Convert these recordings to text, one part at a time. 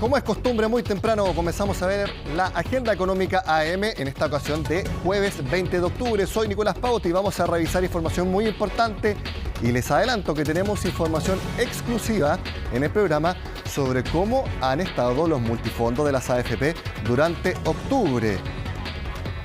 Como es costumbre, muy temprano comenzamos a ver la agenda económica AM en esta ocasión de jueves 20 de octubre. Soy Nicolás Pauta y vamos a revisar información muy importante y les adelanto que tenemos información exclusiva en el programa sobre cómo han estado los multifondos de las AFP durante octubre.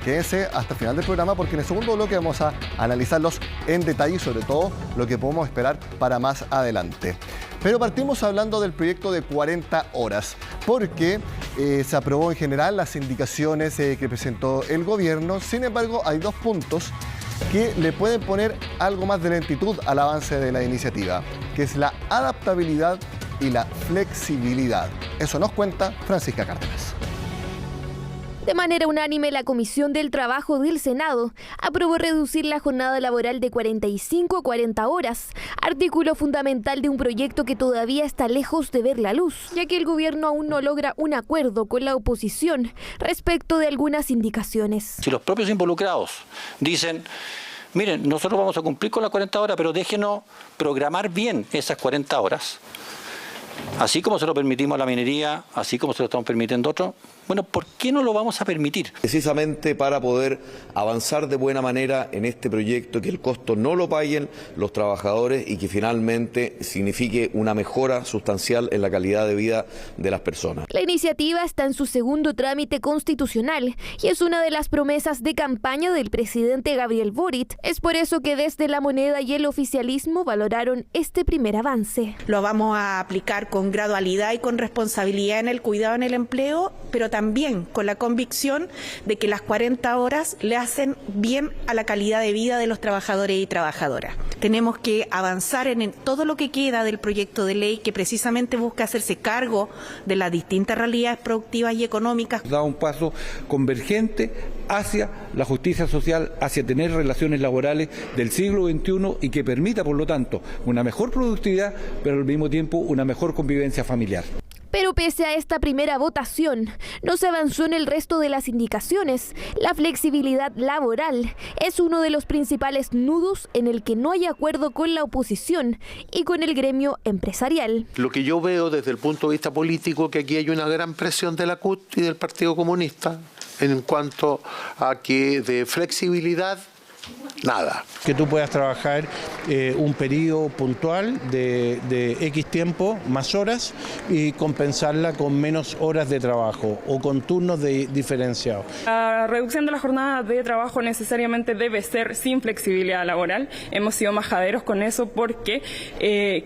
Quédense hasta el final del programa porque en el segundo bloque vamos a analizarlos en detalle y sobre todo lo que podemos esperar para más adelante. Pero partimos hablando del proyecto de 40 horas, porque se aprobó en general las indicaciones que presentó el gobierno. Sin embargo, hay dos puntos que le pueden poner algo más de lentitud al avance de la iniciativa, que es la adaptabilidad y la flexibilidad. Eso nos cuenta Francisca Cárdenas. De manera unánime, la Comisión del Trabajo del Senado aprobó reducir la jornada laboral de 45 a 40 horas, artículo fundamental de un proyecto que todavía está lejos de ver la luz, ya que el gobierno aún no logra un acuerdo con la oposición respecto de algunas indicaciones. Si los propios involucrados dicen, miren, nosotros vamos a cumplir con las 40 horas, pero déjenos programar bien esas 40 horas, así como se lo permitimos a la minería, así como se lo estamos permitiendo a otros, bueno, ¿por qué no lo vamos a permitir? Precisamente para poder avanzar de buena manera en este proyecto, que el costo no lo paguen los trabajadores y que finalmente signifique una mejora sustancial en la calidad de vida de las personas. La iniciativa está en su segundo trámite constitucional y es una de las promesas de campaña del presidente Gabriel Boric. Es por eso que desde La Moneda y el oficialismo valoraron este primer avance. Lo vamos a aplicar con gradualidad y con responsabilidad en el cuidado en el empleo, pero también con la convicción de que las 40 horas le hacen bien a la calidad de vida de los trabajadores y trabajadoras. Tenemos que avanzar en todo lo que queda del proyecto de ley que precisamente busca hacerse cargo de las distintas realidades productivas y económicas. Da un paso convergente hacia la justicia social, hacia tener relaciones laborales del siglo XXI y que permita, por lo tanto, una mejor productividad, pero al mismo tiempo una mejor convivencia familiar. Pero pese a esta primera votación, no se avanzó en el resto de las indicaciones. La flexibilidad laboral es uno de los principales nudos en el que no hay acuerdo con la oposición y con el gremio empresarial. Lo que yo veo desde el punto de vista político, que aquí hay una gran presión de la CUT y del Partido Comunista en cuanto a que de flexibilidad, nada. Que tú puedas trabajar un periodo puntual de X tiempo, más horas, y compensarla con menos horas de trabajo o con turnos diferenciados. La reducción de la jornada de trabajo necesariamente debe ser sin flexibilidad laboral. Hemos sido majaderos con eso porque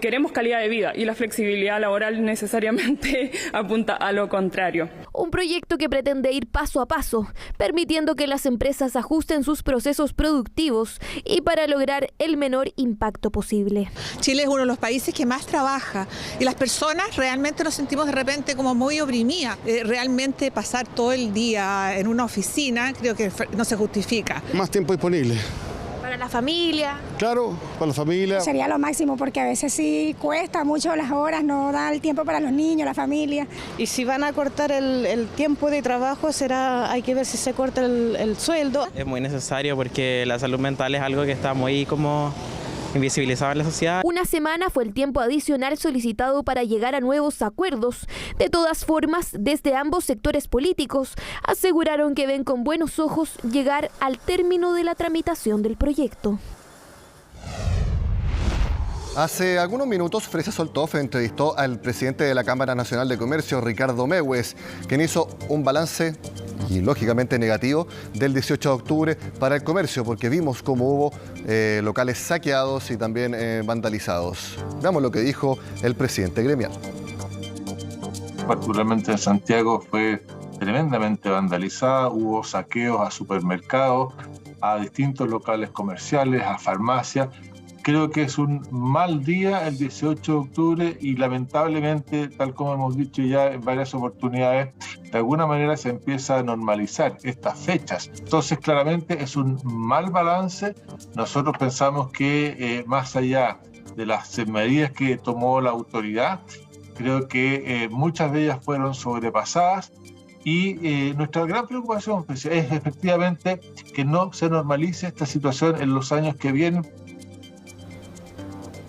queremos calidad de vida y la flexibilidad laboral necesariamente apunta a lo contrario. Un proyecto que pretende ir paso a paso, permitiendo que las empresas ajusten sus procesos productivos y para lograr el menor impacto posible. Chile es uno de los países que más trabaja y las personas realmente nos sentimos de repente como muy oprimidas. Realmente pasar todo el día en una oficina creo que no se justifica. Más tiempo disponible. ¿Para la familia? Claro, para la familia. Sería lo máximo porque a veces sí cuesta mucho las horas, no da el tiempo para los niños, la familia. Y si van a cortar el tiempo de trabajo, hay que ver si se corta el sueldo. Es muy necesario porque la salud mental es algo que está muy invisibilizado en la sociedad. Una semana fue el tiempo adicional solicitado para llegar a nuevos acuerdos. De todas formas, desde ambos sectores políticos aseguraron que ven con buenos ojos llegar al término de la tramitación del proyecto. Hace algunos minutos, Fresa Soltoff entrevistó al presidente de la Cámara Nacional de Comercio, Ricardo Mewes, quien hizo un balance, y lógicamente negativo, del 18 de octubre para el comercio, porque vimos cómo hubo locales saqueados y también vandalizados. Veamos lo que dijo el presidente gremial. Particularmente en Santiago fue tremendamente vandalizada, hubo saqueos a supermercados, a distintos locales comerciales, a farmacias. Creo que es un mal día el 18 de octubre y lamentablemente, tal como hemos dicho ya en varias oportunidades, de alguna manera se empieza a normalizar estas fechas. Entonces, claramente es un mal balance. Nosotros pensamos que más allá de las medidas que tomó la autoridad, creo que muchas de ellas fueron sobrepasadas. Y nuestra gran preocupación es efectivamente que no se normalice esta situación en los años que vienen.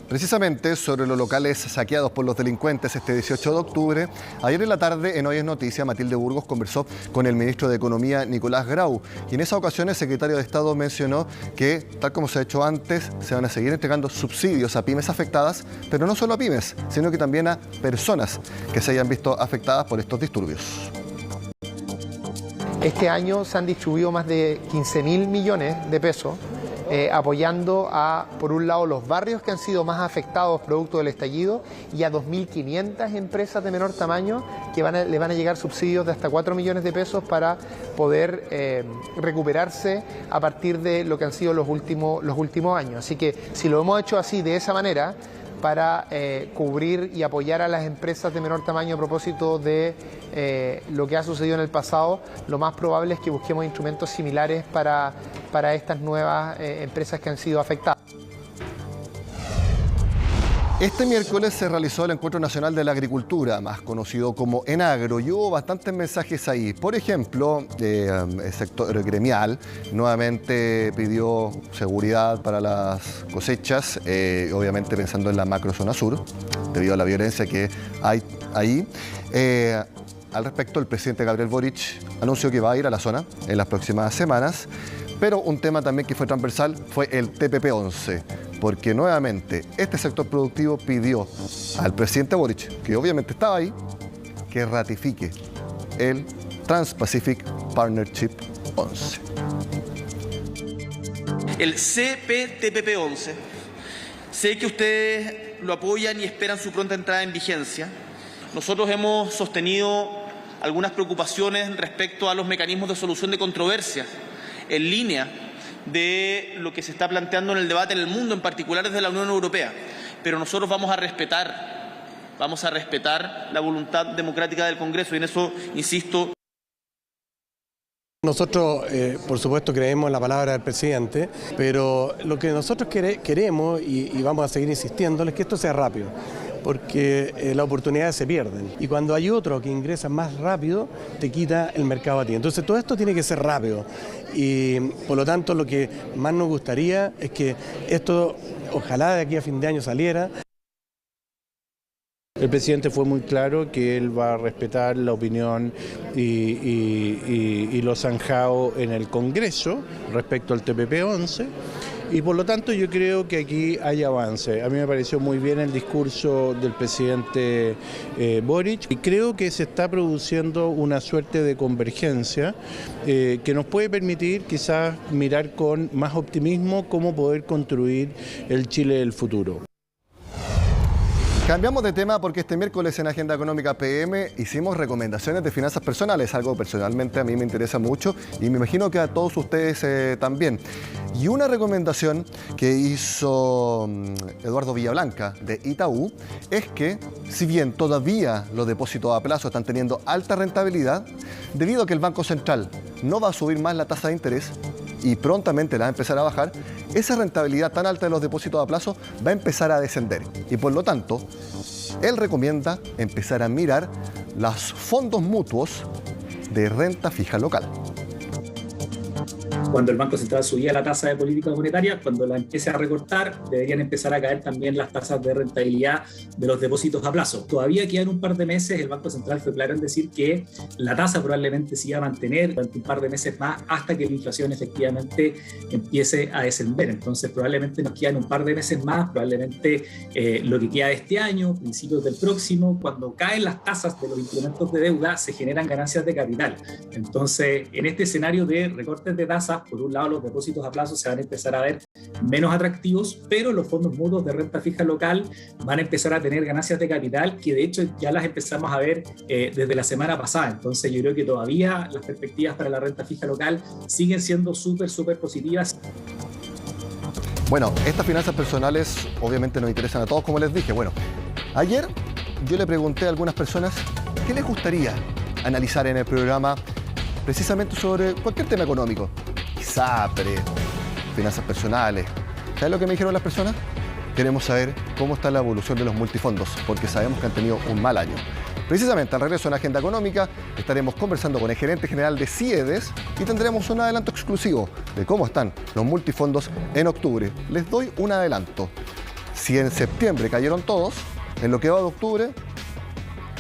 precisamente sobre los locales saqueados por los delincuentes este 18 de octubre, ayer en la tarde en Hoy es Noticia, Matilde Burgos conversó con el ministro de Economía, Nicolás Grau, y en esa ocasión el secretario de Estado mencionó que, tal como se ha hecho antes, se van a seguir entregando subsidios a pymes afectadas, pero no solo a pymes, sino que también a personas que se hayan visto afectadas por estos disturbios. Este año se han distribuido más de 15.000 millones de pesos apoyando a, por un lado, los barrios que han sido más afectados producto del estallido y a 2.500 empresas de menor tamaño que le van a llegar subsidios de hasta 4 millones de pesos para poder recuperarse a partir de lo que han sido los últimos años. Así que si lo hemos hecho así, de esa manera, para cubrir y apoyar a las empresas de menor tamaño a propósito de lo que ha sucedido en el pasado, lo más probable es que busquemos instrumentos similares para estas nuevas empresas que han sido afectadas. Este miércoles se realizó el Encuentro Nacional de la Agricultura, más conocido como ENAGRO, y hubo bastantes mensajes ahí. Por ejemplo, el sector gremial nuevamente pidió seguridad para las cosechas, obviamente pensando en la macrozona sur, debido a la violencia que hay ahí. Al respecto, el presidente Gabriel Boric anunció que va a ir a la zona en las próximas semanas, pero un tema también que fue transversal fue el TPP-11. Porque nuevamente este sector productivo pidió al presidente Boric, que obviamente estaba ahí, que ratifique el Trans-Pacific Partnership 11. El CPTPP-11, sé que ustedes lo apoyan y esperan su pronta entrada en vigencia. Nosotros hemos sostenido algunas preocupaciones respecto a los mecanismos de solución de controversias en línea de lo que se está planteando en el debate en el mundo, en particular desde la Unión Europea. Pero nosotros vamos a respetar la voluntad democrática del Congreso y en eso insisto. Nosotros, por supuesto, creemos en la palabra del presidente, pero lo que nosotros queremos y vamos a seguir insistiendo es que esto sea rápido, porque las oportunidades se pierden. Y cuando hay otro que ingresa más rápido, te quita el mercado a ti. Entonces todo esto tiene que ser rápido. Y por lo tanto lo que más nos gustaría es que esto, ojalá de aquí a fin de año saliera. El presidente fue muy claro que él va a respetar la opinión y lo zanjado en el Congreso respecto al TPP-11 y por lo tanto yo creo que aquí hay avance. A mí me pareció muy bien el discurso del presidente Boric y creo que se está produciendo una suerte de convergencia que nos puede permitir quizás mirar con más optimismo cómo poder construir el Chile del futuro. Cambiamos de tema porque este miércoles en Agenda Económica PM hicimos recomendaciones de finanzas personales, algo personalmente a mí me interesa mucho y me imagino que a todos ustedes también. Y una recomendación que hizo Eduardo Villablanca de Itaú es que, si bien todavía los depósitos a plazo están teniendo alta rentabilidad, debido a que el Banco Central no va a subir más la tasa de interés y prontamente la va a empezar a bajar, esa rentabilidad tan alta de los depósitos a plazo va a empezar a descender. Y por lo tanto, él recomienda empezar a mirar los fondos mutuos de renta fija local. Cuando el Banco Central subía la tasa de política monetaria, cuando la empiece a recortar, deberían empezar a caer también las tasas de rentabilidad de los depósitos a plazo. Todavía quedan un par de meses, el Banco Central fue claro en decir que la tasa probablemente se iba a mantener durante un par de meses más hasta que la inflación efectivamente empiece a descender. Entonces probablemente nos quedan un par de meses más, probablemente lo que queda de este año, principios del próximo, cuando caen las tasas de los instrumentos de deuda, se generan ganancias de capital. Entonces, en este escenario de recortes de tasas, por un lado los depósitos a plazo se van a empezar a ver menos atractivos, pero los fondos mutuos de renta fija local van a empezar a tener ganancias de capital que de hecho ya las empezamos a ver desde la semana pasada. Entonces yo creo que todavía las perspectivas para la renta fija local siguen siendo súper positivas. Bueno, estas finanzas personales obviamente nos interesan a todos, como les dije. Bueno, ayer yo le pregunté a algunas personas qué les gustaría analizar en el programa precisamente sobre cualquier tema económico. ISAPRE, finanzas personales. ¿Saben lo que me dijeron las personas? Queremos saber cómo está la evolución de los multifondos, porque sabemos que han tenido un mal año. Precisamente al regreso en Agenda Económica estaremos conversando con el gerente general de CIEDES y tendremos un adelanto exclusivo de cómo están los multifondos en octubre. Les doy un adelanto. Si en septiembre cayeron todos, en lo que va de octubre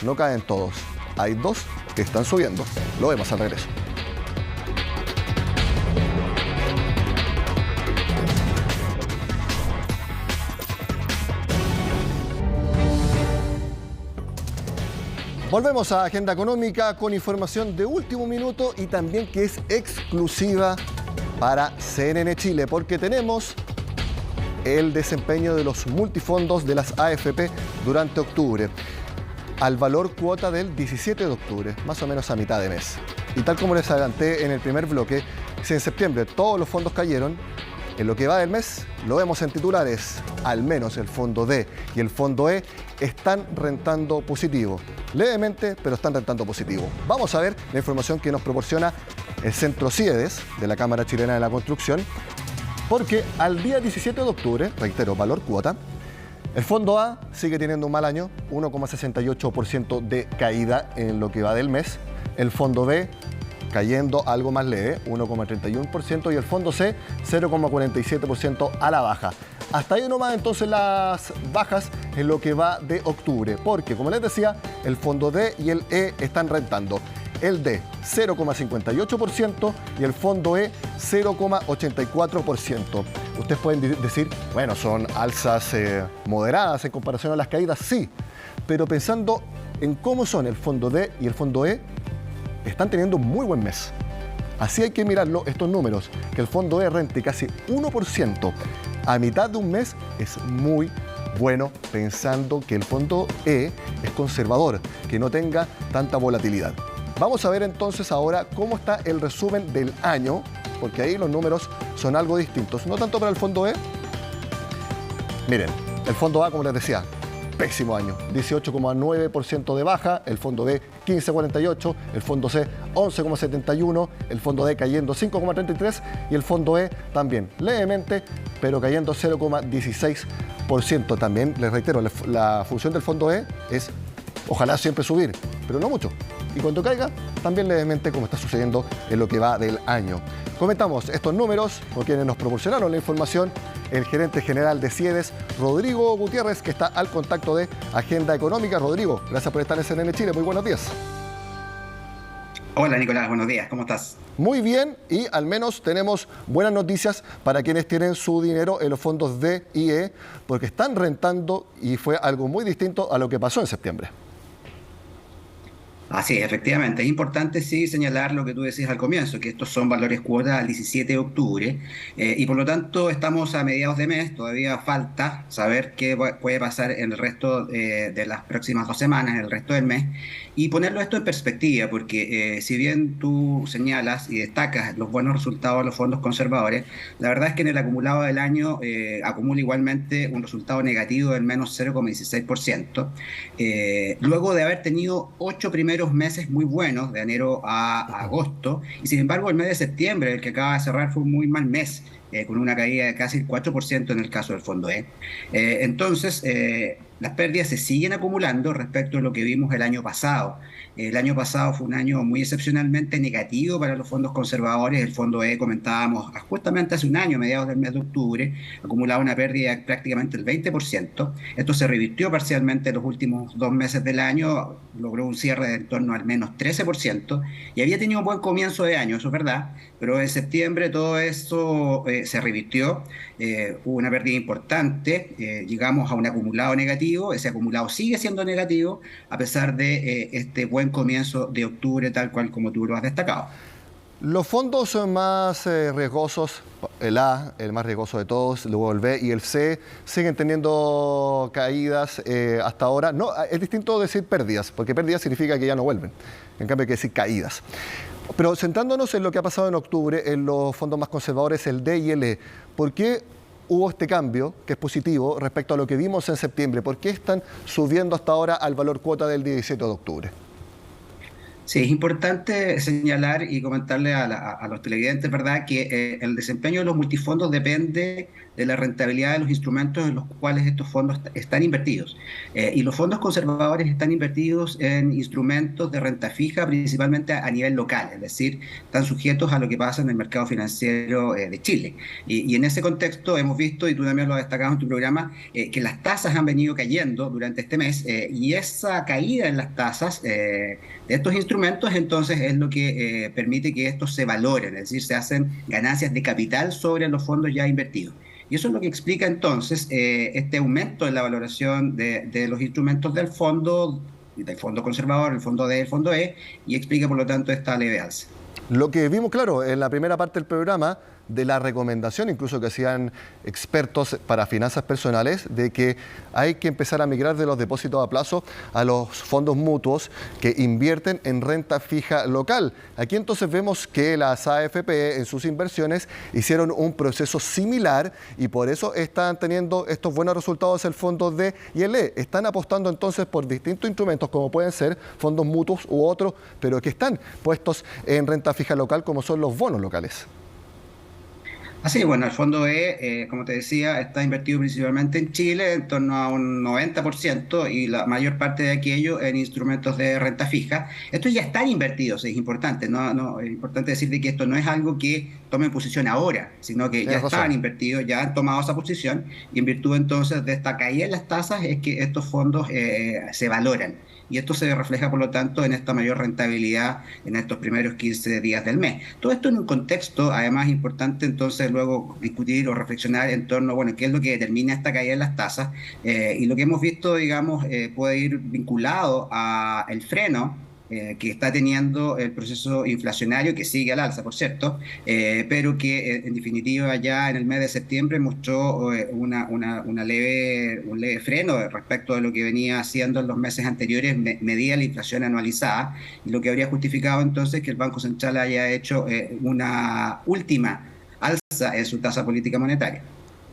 no caen todos. Hay 2 que están subiendo. Lo vemos al regreso. Volvemos a Agenda Económica con información de último minuto y también que es exclusiva para CNN Chile, porque tenemos el desempeño de los multifondos de las AFP durante octubre, al valor cuota del 17 de octubre, más o menos a mitad de mes. Y tal como les adelanté en el primer bloque, si en septiembre todos los fondos cayeron, en lo que va del mes, lo vemos en titulares, al menos el fondo D y el fondo E están rentando positivo. Levemente, pero están rentando positivo. Vamos a ver la información que nos proporciona el Centro CIEDES de la Cámara Chilena de la Construcción, porque al día 17 de octubre, reitero, valor cuota, el fondo A sigue teniendo un mal año, 1,68% de caída en lo que va del mes. El fondo B cayendo algo más leve, 1,31%, y el fondo C, 0,47% a la baja. Hasta ahí nomás entonces las bajas en lo que va de octubre, porque como les decía, el fondo D y el E están rentando. El D 0,58% y el fondo E 0,84%. Ustedes pueden decir, bueno, son alzas moderadas en comparación a las caídas, sí, pero pensando en cómo son el fondo D y el fondo E, están teniendo un muy buen mes. Así hay que mirarlo, estos números, que el fondo E rente casi 1% a mitad de un mes es muy bueno, pensando que el fondo E es conservador, que no tenga tanta volatilidad. Vamos a ver entonces ahora cómo está el resumen del año, porque ahí los números son algo distintos, no tanto para el fondo E. Miren, el fondo A, como les decía, pésimo año, 18,9% de baja, el fondo B 15,48%, el fondo C 11,71%, el fondo D cayendo 5,33% y el fondo E también levemente, pero cayendo 0,16%. También, les reitero, la función del fondo E es ojalá siempre subir, pero no mucho. Y cuando caiga, también levemente, como está sucediendo en lo que va del año. Comentamos estos números con quienes nos proporcionaron la información, el gerente general de CIEDES, Rodrigo Gutiérrez, que está al contacto de Agenda Económica. Rodrigo, gracias por estar en CNN Chile. Muy buenos días. Hola Nicolás, buenos días. ¿Cómo estás? Muy bien, y al menos tenemos buenas noticias para quienes tienen su dinero en los fondos D y E, porque están rentando y fue algo muy distinto a lo que pasó en septiembre. Así es, efectivamente. Es importante sí señalar lo que tú decías al comienzo, que estos son valores cuota al 17 de octubre y por lo tanto estamos a mediados de mes, todavía falta saber qué puede pasar en el resto de las próximas 2 semanas, en el resto del mes, y ponerlo esto en perspectiva, porque si bien tú señalas y destacas los buenos resultados de los fondos conservadores, la verdad es que en el acumulado del año acumula igualmente un resultado negativo del menos 0,16%, luego de haber tenido 8 primeros meses muy buenos, de enero a agosto, y sin embargo el mes de septiembre, el que acaba de cerrar, fue un muy mal mes, con una caída de casi el 4% en el caso del fondo E. Entonces, las pérdidas se siguen acumulando respecto a lo que vimos el año pasado. El año pasado fue un año muy excepcionalmente negativo para los fondos conservadores. El fondo E, comentábamos, justamente hace un año, a mediados del mes de octubre, acumulaba una pérdida de prácticamente el 20%. Esto se revirtió parcialmente en los últimos 2 meses del año, logró un cierre de en torno al menos 13%, y había tenido un buen comienzo de año, eso es verdad, pero en septiembre todo eso se revirtió, hubo una pérdida importante, llegamos a un acumulado negativo, ese acumulado sigue siendo negativo a pesar de este buen comienzo de octubre, tal cual como tú lo has destacado. Los fondos más riesgosos, el A, el más riesgoso de todos, luego el B y el C, siguen teniendo caídas hasta ahora. No, es distinto decir pérdidas, porque pérdidas significa que ya no vuelven. En cambio hay que decir caídas. Pero centrándonos en lo que ha pasado en octubre, en los fondos más conservadores, el D y el E, ¿por qué hubo este cambio, que es positivo, respecto a lo que vimos en septiembre? ¿Por qué están subiendo hasta ahora al valor cuota del 17 de octubre? Sí, es importante señalar y comentarle a los televidentes, ¿verdad?, que el desempeño de los multifondos depende de la rentabilidad de los instrumentos en los cuales estos fondos están invertidos. Y los fondos conservadores están invertidos en instrumentos de renta fija, principalmente a nivel local, es decir, están sujetos a lo que pasa en el mercado financiero de Chile. Y en ese contexto hemos visto, y tú también lo has destacado en tu programa, que las tasas han venido cayendo durante este mes, y esa caída en las tasas de estos instrumentos entonces es lo que permite que estos se valoren, es decir, se hacen ganancias de capital sobre los fondos ya invertidos. Y eso es lo que explica entonces este aumento en la valoración de los instrumentos del fondo conservador, el fondo D y el fondo E, y explica por lo tanto esta leve alza. Lo que vimos, claro, en la primera parte del programa, de la recomendación incluso que hacían expertos para finanzas personales, de que hay que empezar a migrar de los depósitos a plazo a los fondos mutuos que invierten en renta fija local. Aquí entonces vemos que las AFP en sus inversiones hicieron un proceso similar y por eso están teniendo estos buenos resultados el fondo D y el E. Están apostando entonces por distintos instrumentos como pueden ser fondos mutuos u otros, pero que están puestos en renta fija local como son los bonos locales. Así, bueno, el fondo E, como te decía, está invertido principalmente en Chile, en torno a un 90%, y la mayor parte de aquello en instrumentos de renta fija. Estos ya están invertidos, es importante, es importante decir de que esto no es algo que tomen posición ahora, sino que ya estaban invertidos, ya han tomado esa posición, y en virtud entonces de esta caída en las tasas es que estos fondos se valoran. Y esto se refleja, por lo tanto, en esta mayor rentabilidad en estos primeros 15 días del mes. Todo esto en un contexto, además, importante entonces luego discutir o reflexionar en torno, bueno, qué es lo que determina esta caída en las tasas. Y lo que hemos visto, digamos, puede ir vinculado a el freno que está teniendo el proceso inflacionario, que sigue al alza, por cierto, pero que en definitiva ya en el mes de septiembre mostró un leve freno respecto de lo que venía haciendo en los meses anteriores, medida la inflación anualizada, y lo que habría justificado entonces que el Banco Central haya hecho una última alza en su tasa política monetaria.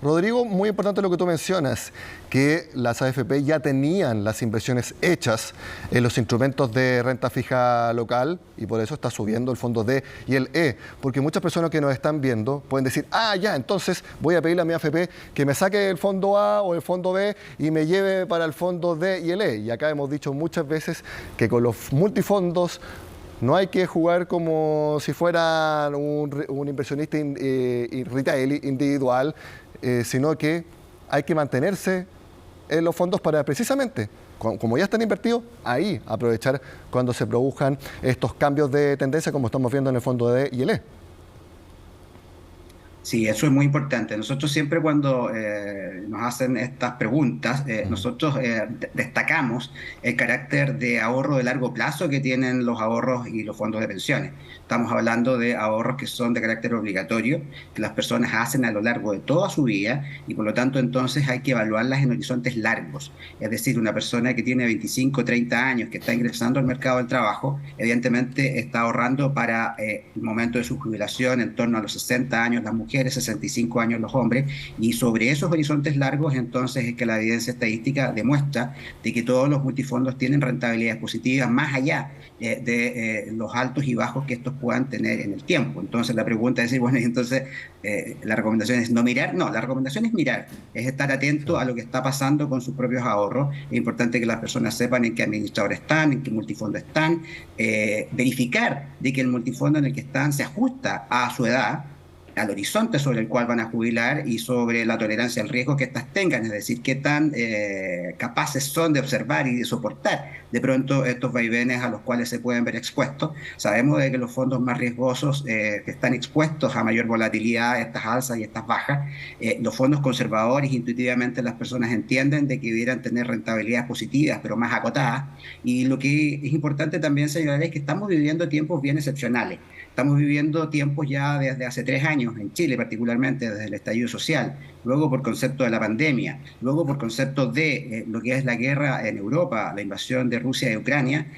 Rodrigo, muy importante lo que tú mencionas, que las AFP ya tenían las inversiones hechas en los instrumentos de renta fija local y por eso está subiendo el fondo D y el E, porque muchas personas que nos están viendo pueden decir, ya, entonces voy a pedirle a mi AFP que me saque el fondo A o el fondo B y me lleve para el fondo D y el E. Y acá hemos dicho muchas veces que con los multifondos no hay que jugar como si fuera un inversionista retail individual, sino que hay que mantenerse en los fondos para precisamente, como ya están invertidos, ahí aprovechar cuando se produzcan estos cambios de tendencia como estamos viendo en el fondo D y el E. Sí, eso es muy importante. Nosotros siempre cuando nos hacen estas preguntas, nosotros destacamos el carácter de ahorro de largo plazo que tienen los ahorros y los fondos de pensiones. Estamos hablando de ahorros que son de carácter obligatorio, que las personas hacen a lo largo de toda su vida y por lo tanto entonces hay que evaluarlas en horizontes largos. Es decir, una persona que tiene 25, 30 años, que está ingresando al mercado del trabajo, evidentemente está ahorrando para el momento de su jubilación en torno a los 60 años las mujeres, 65 años los hombres, y sobre esos horizontes largos entonces es que la evidencia estadística demuestra de que todos los multifondos tienen rentabilidades positivas más allá de los altos y bajos que estos puedan tener en el tiempo. Entonces la pregunta es decir, bueno, y entonces la recomendación es no mirar, no, la recomendación es mirar, es estar atento a lo que está pasando con sus propios ahorros. Es importante que las personas sepan en qué administrador están, en qué multifondo están, verificar de que el multifondo en el que están se ajusta a su edad, al horizonte sobre el cual van a jubilar y sobre la tolerancia al riesgo que éstas tengan, es decir, qué tan capaces son de observar y de soportar de pronto estos vaivenes a los cuales se pueden ver expuestos. Sabemos de que los fondos más riesgosos que están expuestos a mayor volatilidad, a estas alzas y estas bajas, los fondos conservadores, intuitivamente las personas entienden de que debieran tener rentabilidades positivas, pero más acotadas, y lo que es importante también señalar es que estamos viviendo tiempos bien excepcionales. Estamos viviendo tiempos ya desde hace 3 años, en Chile particularmente, desde el estallido social, luego por concepto de la pandemia, luego por concepto de lo que es la guerra en Europa, la invasión de Rusia y Ucrania,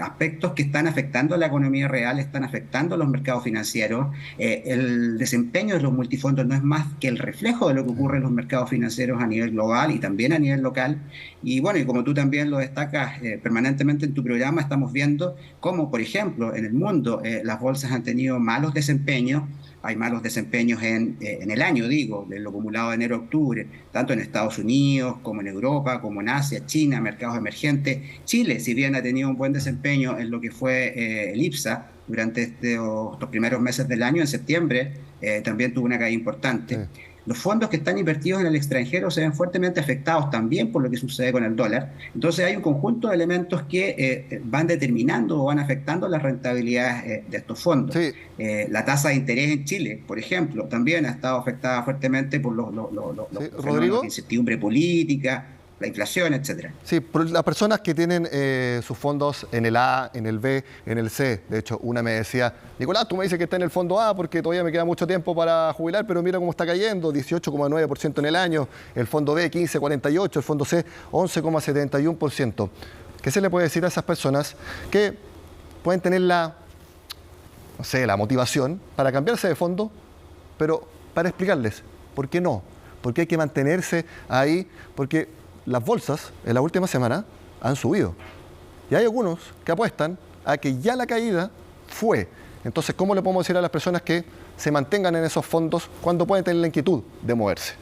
aspectos que están afectando a la economía real, están afectando a los mercados financieros. El desempeño de los multifondos no es más que el reflejo de lo que ocurre en los mercados financieros a nivel global y también a nivel local. Y bueno, y como tú también lo destacas permanentemente en tu programa, estamos viendo cómo, por ejemplo, en el mundo las bolsas han tenido malos desempeños hay malos desempeños en el año, digo, en lo acumulado de enero a octubre, tanto en Estados Unidos como en Europa, como en Asia, China, mercados emergentes. Chile, si bien ha tenido un buen desempeño en lo que fue el IPSA durante estos primeros meses del año, en septiembre también tuvo una caída importante. Sí. Los fondos que están invertidos en el extranjero se ven fuertemente afectados también por lo que sucede con el dólar. Entonces hay un conjunto de elementos que van determinando o van afectando las rentabilidades de estos fondos. Sí. La tasa de interés en Chile, por ejemplo, también ha estado afectada fuertemente por los fenómenos de incertidumbre política, la inflación, etcétera. Sí, por las personas que tienen sus fondos en el A, en el B, en el C. De hecho, una me decía, Nicolás, tú me dices que está en el fondo A porque todavía me queda mucho tiempo para jubilar, pero mira cómo está cayendo, 18,9% en el año, el fondo B 15,48%, el fondo C 11,71%. ¿Qué se le puede decir a esas personas que pueden tener la motivación para cambiarse de fondo, pero para explicarles por qué no? Porque hay que mantenerse ahí, porque las bolsas en la última semana han subido. Y hay algunos que apuestan a que ya la caída fue. Entonces, ¿cómo le podemos decir a las personas que se mantengan en esos fondos cuando pueden tener la inquietud de moverse?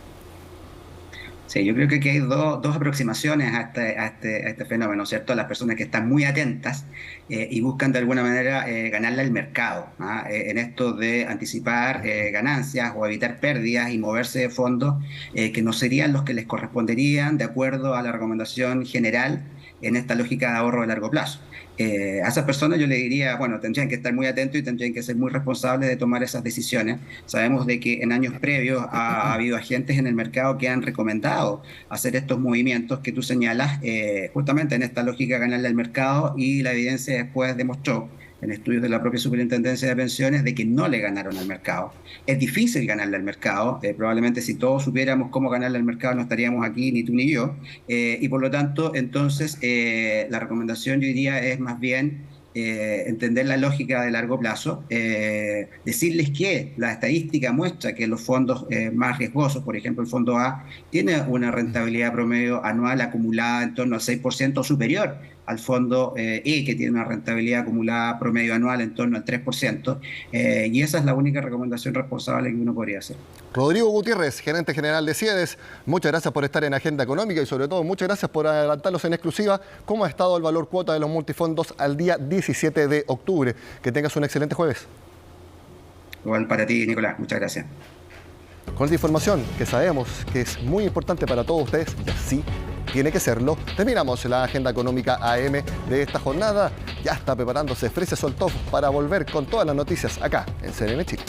Sí, yo creo que aquí hay dos aproximaciones a este fenómeno, ¿cierto? Las personas que están muy atentas y buscan de alguna manera ganarle al mercado, en esto de anticipar ganancias o evitar pérdidas y moverse de fondos que no serían los que les corresponderían de acuerdo a la recomendación general en esta lógica de ahorro de largo plazo. A esas personas yo le diría, bueno, tendrían que estar muy atentos y tendrían que ser muy responsables de tomar esas decisiones. Sabemos de que en años previos ha habido agentes en el mercado que han recomendado hacer estos movimientos que tú señalas, justamente en esta lógica de ganarle al mercado, y la evidencia después demostró, en estudios de la propia Superintendencia de Pensiones, de que no le ganaron al mercado. Es difícil ganarle al mercado, probablemente si todos supiéramos cómo ganarle al mercado no estaríamos aquí, ni tú ni yo, y por lo tanto, entonces, la recomendación yo diría es más bien entender la lógica de largo plazo, decirles que la estadística muestra que los fondos más riesgosos, por ejemplo el fondo A, tiene una rentabilidad promedio anual acumulada en torno al 6% o superior al fondo E, que tiene una rentabilidad acumulada promedio anual en torno al 3%, y esa es la única recomendación responsable que uno podría hacer. Rodrigo Gutiérrez, gerente general de CIEDES, muchas gracias por estar en Agenda Económica y sobre todo muchas gracias por adelantarnos en exclusiva cómo ha estado el valor cuota de los multifondos al día 17 de octubre. Que tengas un excelente jueves. Igual para ti, Nicolás. Muchas gracias. Con esta información que sabemos que es muy importante para todos ustedes, y así tiene que serlo, terminamos la Agenda Económica AM de esta jornada. Ya está preparándose Fresia Soltov para volver con todas las noticias acá en CNN Chile.